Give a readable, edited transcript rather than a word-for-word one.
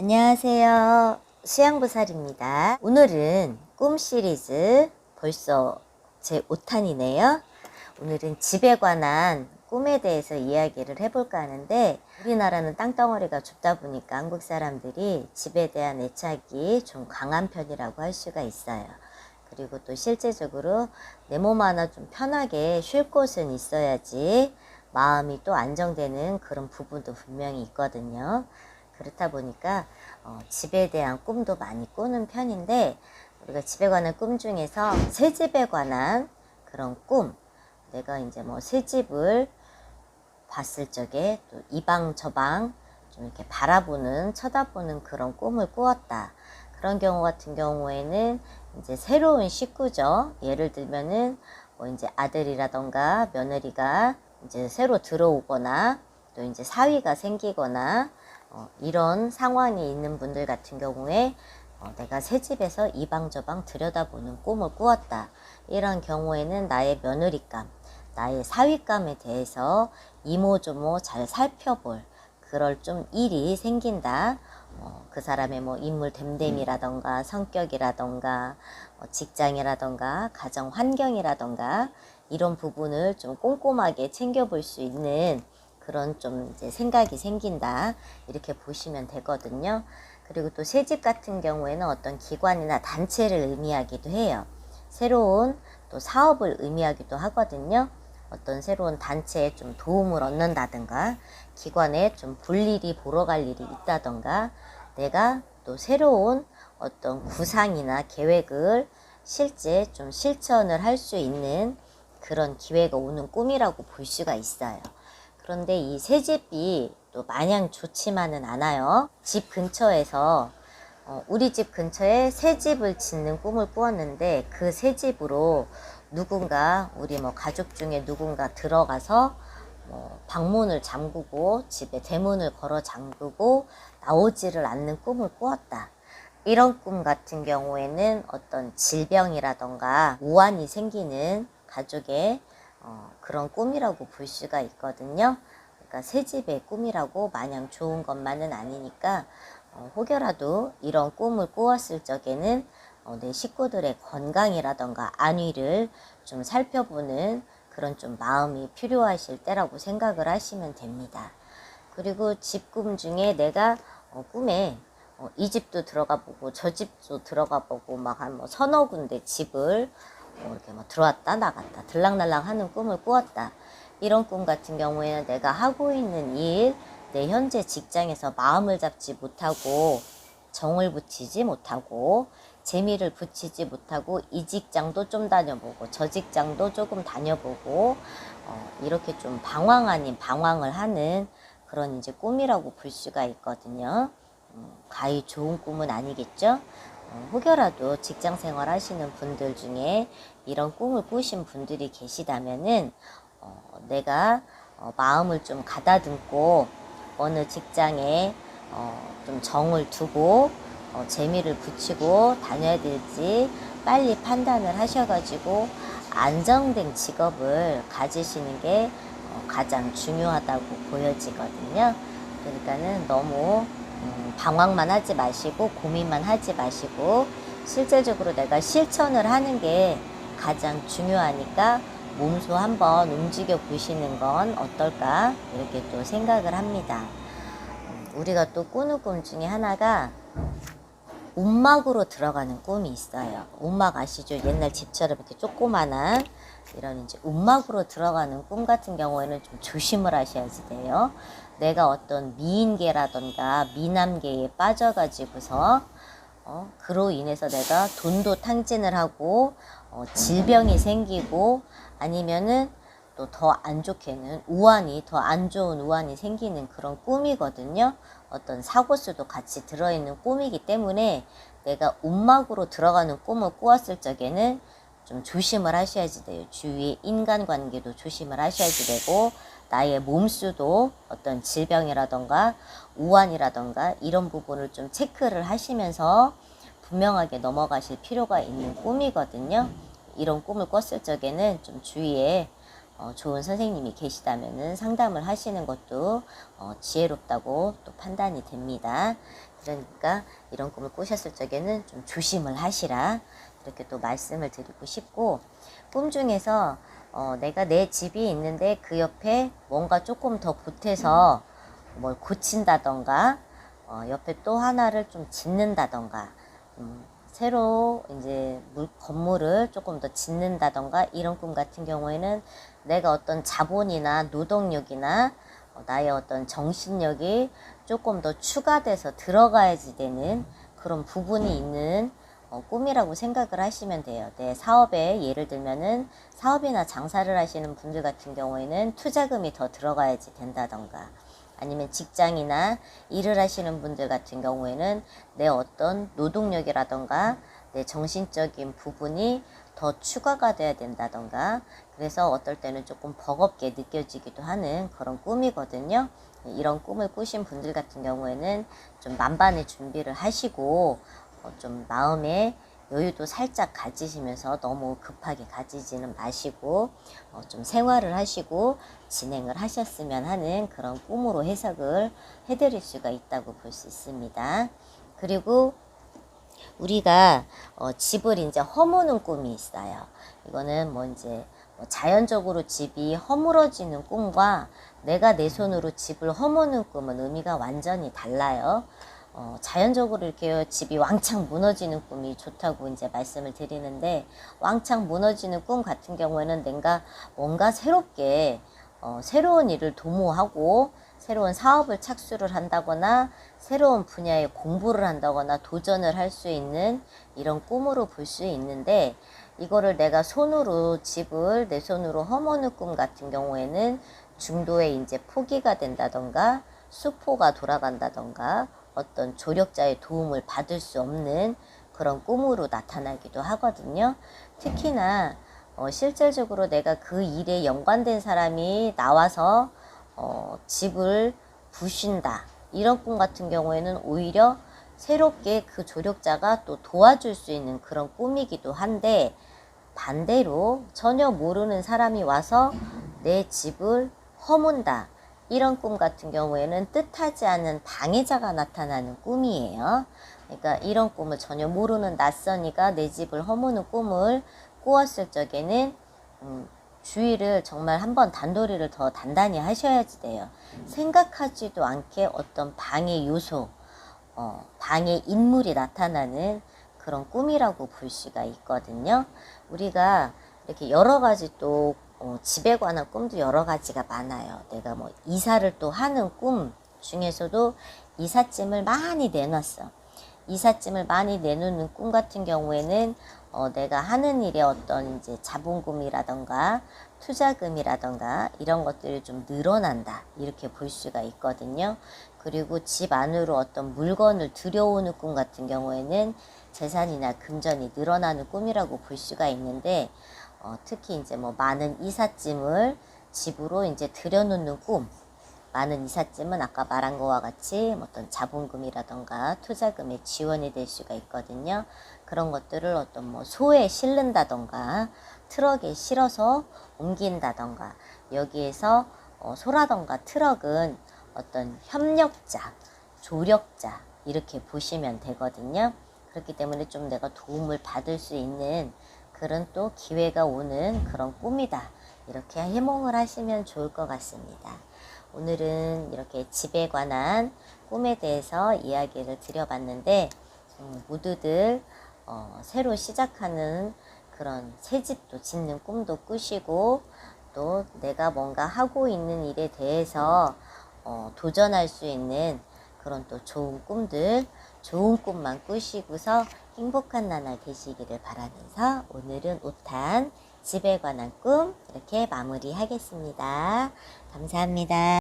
안녕하세요. 수양보살입니다. 오늘은 꿈 시리즈 벌써 제 5탄이네요. 오늘은 집에 관한 꿈에 대해서 이야기를 해볼까 하는데, 우리나라는 땅덩어리가 좁다 보니까 한국 사람들이 집에 대한 애착이 좀 강한 편이라고 할 수가 있어요. 그리고 또 실제적으로 내 몸 하나 좀 편하게 쉴 곳은 있어야지 마음이 또 안정되는 그런 부분도 분명히 있거든요. 그렇다 보니까 집에 대한 꿈도 많이 꾸는 편인데, 우리가 집에 관한 꿈 중에서 새 집에 관한 그런 꿈, 내가 이제 뭐 새 집을 봤을 적에 또 이 방 저 방 좀 이렇게 바라보는, 쳐다보는 그런 꿈을 꾸었다. 그런 경우 같은 경우에는 이제 새로운 식구죠. 예를 들면은 뭐 이제 아들이라던가 며느리가 이제 새로 들어오거나 또 이제 사위가 생기거나 이런 상황이 있는 분들 같은 경우에 내가 새 집에서 이 방 저 방 들여다보는 꿈을 꾸었다. 이런 경우에는 나의 며느리감, 나의 사위감에 대해서 이모저모 잘 살펴볼 그럴 좀 일이 생긴다. 그 사람의 뭐 인물 됨됨이라던가 성격이라던가 직장이라던가 가정 환경이라던가 이런 부분을 좀 꼼꼼하게 챙겨볼 수 있는 그런 좀 이제 생각이 생긴다, 이렇게 보시면 되거든요. 그리고 또 새집 같은 경우에는 어떤 기관이나 단체를 의미하기도 해요. 새로운 또 사업을 의미하기도 하거든요. 어떤 새로운 단체에 좀 도움을 얻는다든가 기관에 좀 볼 일이 보러 갈 일이 있다던가 내가 또 새로운 어떤 구상이나 계획을 실제 좀 실천을 할 수 있는 그런 기회가 오는 꿈이라고 볼 수가 있어요. 그런데 이 새집이 또 마냥 좋지만은 않아요. 집 근처에서 우리 집 근처에 새집을 짓는 꿈을 꾸었는데, 그 새집으로 누군가 우리 뭐 가족 중에 누군가 들어가서 방문을 잠그고 집에 대문을 걸어 잠그고 나오지를 않는 꿈을 꾸었다. 이런 꿈 같은 경우에는 어떤 질병이라던가 우환이 생기는 가족의 그런 꿈이라고 볼 수가 있거든요. 그러니까 새집의 꿈이라고 마냥 좋은 것만은 아니니까 혹여라도 이런 꿈을 꾸었을 적에는 내 식구들의 건강이라던가 안위를 좀 살펴보는 그런 좀 마음이 필요하실 때라고 생각을 하시면 됩니다. 그리고 집 꿈 중에 내가 꿈에 이 집도 들어가 보고 저 집도 들어가 보고 막 한 뭐 서너 군데 집을 이렇게 뭐 들어왔다 나갔다 들락날락 하는 꿈을 꾸었다. 이런 꿈 같은 경우에는 내가 하고 있는 일, 내 현재 직장에서 마음을 잡지 못하고 정을 붙이지 못하고 재미를 붙이지 못하고 이 직장도 좀 다녀보고 저 직장도 조금 다녀보고 이렇게 좀 방황 아닌 방황을 하는 그런 이제 꿈이라고 볼 수가 있거든요. 가히 좋은 꿈은 아니겠죠. 혹여라도 직장 생활 하시는 분들 중에 이런 꿈을 꾸신 분들이 계시다면은 내가 마음을 좀 가다듬고 어느 직장에 좀 정을 두고 재미를 붙이고 다녀야 될지 빨리 판단을 하셔가지고 안정된 직업을 가지시는 게 가장 중요하다고 보여지거든요. 그러니까는 너무 방황만 하지 마시고 고민만 하지 마시고 실제적으로 내가 실천을 하는 게 가장 중요하니까 몸소 한번 움직여 보시는 건 어떨까, 이렇게 또 생각을 합니다. 우리가 또 꾸는 꿈 중에 하나가 움막으로 들어가는 꿈이 있어요. 움막 아시죠? 옛날 집처럼 이렇게 조그만한 이런 이제 움막으로 들어가는 꿈 같은 경우에는 좀 조심을 하셔야지 돼요. 내가 어떤 미인계라던가 미남계에 빠져가지고서 그로 인해서 내가 돈도 탕진을 하고 질병이 생기고 아니면은 또 더 안 좋게는 우환이, 더 안 좋은 우환이 생기는 그런 꿈이거든요. 어떤 사고수도 같이 들어있는 꿈이기 때문에 내가 움막으로 들어가는 꿈을 꾸었을 적에는 좀 조심을 하셔야지 돼요. 주위의 인간관계도 조심을 하셔야지 되고 나의 몸수도 어떤 질병이라던가 우환이라던가 이런 부분을 좀 체크를 하시면서 분명하게 넘어가실 필요가 있는 꿈이거든요. 이런 꿈을 꿨을 적에는 좀 주위에 좋은 선생님이 계시다면은 상담을 하시는 것도 지혜롭다고 또 판단이 됩니다. 그러니까 이런 꿈을 꾸셨을 적에는 좀 조심을 하시라, 이렇게 또 말씀을 드리고 싶고, 꿈 중에서 내가 내 집이 있는데 그 옆에 뭔가 조금 더 보태서 뭘 고친다던가, 옆에 또 하나를 좀 짓는다던가, 새로 이제 건물을 조금 더 짓는다던가, 이런 꿈 같은 경우에는 내가 어떤 자본이나 노동력이나 나의 어떤 정신력이 조금 더 추가돼서 들어가야지 되는 그런 부분이 있는 꿈이라고 생각을 하시면 돼요. 내 사업에, 예를 들면은 사업이나 장사를 하시는 분들 같은 경우에는 투자금이 더 들어가야지 된다던가, 아니면 직장이나 일을 하시는 분들 같은 경우에는 내 어떤 노동력이라던가 내 정신적인 부분이 더 추가가 돼야 된다던가, 그래서 어떨 때는 조금 버겁게 느껴지기도 하는 그런 꿈이거든요. 이런 꿈을 꾸신 분들 같은 경우에는 좀 만반의 준비를 하시고, 좀 마음의 여유도 살짝 가지시면서 너무 급하게 가지지는 마시고, 좀 생활을 하시고 진행을 하셨으면 하는 그런 꿈으로 해석을 해드릴 수가 있다고 볼 수 있습니다. 그리고 우리가 집을 이제 허무는 꿈이 있어요. 이거는 뭐 이제 자연적으로 집이 허물어지는 꿈과 내가 내 손으로 집을 허무는 꿈은 의미가 완전히 달라요. 자연적으로 이렇게 집이 왕창 무너지는 꿈이 좋다고 이제 말씀을 드리는데, 왕창 무너지는 꿈 같은 경우에는 내가 뭔가 새롭게 새로운 일을 도모하고 새로운 사업을 착수를 한다거나 새로운 분야의 공부를 한다거나 도전을 할 수 있는 이런 꿈으로 볼 수 있는데, 이거를 내가 손으로 집을 내 손으로 허무는 꿈 같은 경우에는 중도에 이제 포기가 된다던가 수포가 돌아간다던가 어떤 조력자의 도움을 받을 수 없는 그런 꿈으로 나타나기도 하거든요. 특히나 실질적으로 내가 그 일에 연관된 사람이 나와서 집을 부신다, 이런 꿈 같은 경우에는 오히려 새롭게 그 조력자가 또 도와줄 수 있는 그런 꿈이기도 한데, 반대로 전혀 모르는 사람이 와서 내 집을 허문다, 이런 꿈 같은 경우에는 뜻하지 않은 방해자가 나타나는 꿈이에요. 그러니까 이런 꿈을 전혀 모르는 낯선이가 내 집을 허무는 꿈을 꾸었을 적에는 주의를 정말 한번 단도리를 더 단단히 하셔야지 돼요. 생각하지도 않게 어떤 방해 요소, 방해 인물이 나타나는 그런 꿈이라고 볼 수가 있거든요. 우리가 이렇게 여러 가지 또 집에 관한 꿈도 여러 가지가 많아요. 내가 뭐 이사를 또 하는 꿈 중에서도 이삿짐을 많이 내놨어. 이삿짐을 많이 내놓는 꿈 같은 경우에는 내가 하는 일에 어떤 이제 자본금이라던가 투자금이라던가 이런 것들이 좀 늘어난다, 이렇게 볼 수가 있거든요. 그리고 집 안으로 어떤 물건을 들여오는 꿈 같은 경우에는 재산이나 금전이 늘어나는 꿈이라고 볼 수가 있는데, 특히 이제 뭐 많은 이삿짐을 집으로 이제 들여놓는 꿈, 많은 이삿짐은 아까 말한 것과 같이 어떤 자본금이라던가 투자금의 지원이 될 수가 있거든요. 그런 것들을 어떤 뭐 소에 실른다던가 트럭에 실어서 옮긴다던가, 여기에서 소라던가 트럭은 어떤 협력자, 조력자, 이렇게 보시면 되거든요. 그렇기 때문에 좀 내가 도움을 받을 수 있는 그런 또 기회가 오는 그런 꿈이다, 이렇게 해몽을 하시면 좋을 것 같습니다. 오늘은 이렇게 집에 관한 꿈에 대해서 이야기를 드려봤는데, 모두들 새로 시작하는 그런 새 집도 짓는 꿈도 꾸시고, 또 내가 뭔가 하고 있는 일에 대해서 도전할 수 있는 그런 또 좋은 꿈들, 좋은 꿈만 꾸시고서 행복한 나날 되시기를 바라면서 오늘은 5탄 집에 관한 꿈 이렇게 마무리하겠습니다. 감사합니다.